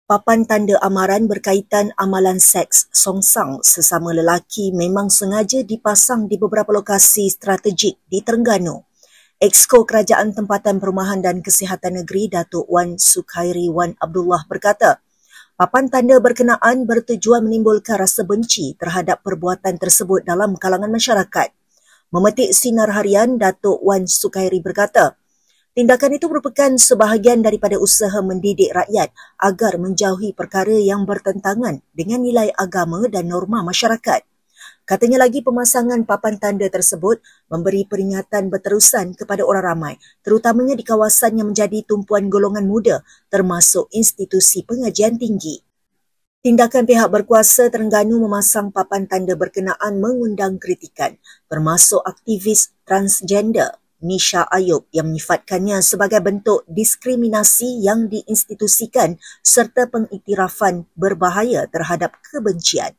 Papan tanda amaran berkaitan amalan seks songsang sesama lelaki memang sengaja dipasang di beberapa lokasi strategik di Terengganu. Exco Kerajaan Tempatan Perumahan dan Kesihatan Negeri Datuk Wan Sukhairi Wan Abdullah berkata, papan tanda berkenaan bertujuan menimbulkan rasa benci terhadap perbuatan tersebut dalam kalangan masyarakat. Memetik sinar harian, Datuk Wan Sukhairi berkata, tindakan itu merupakan sebahagian daripada usaha mendidik rakyat agar menjauhi perkara yang bertentangan dengan nilai agama dan norma masyarakat. Katanya lagi pemasangan papan tanda tersebut memberi peringatan berterusan kepada orang ramai, terutamanya di kawasan yang menjadi tumpuan golongan muda termasuk institusi pengajian tinggi. Tindakan pihak berkuasa Terengganu memasang papan tanda berkenaan mengundang kritikan, termasuk aktivis transgender Nisha Ayub yang menyifatkannya sebagai bentuk diskriminasi yang diinstitusikan serta pengiktirafan berbahaya terhadap kebencian.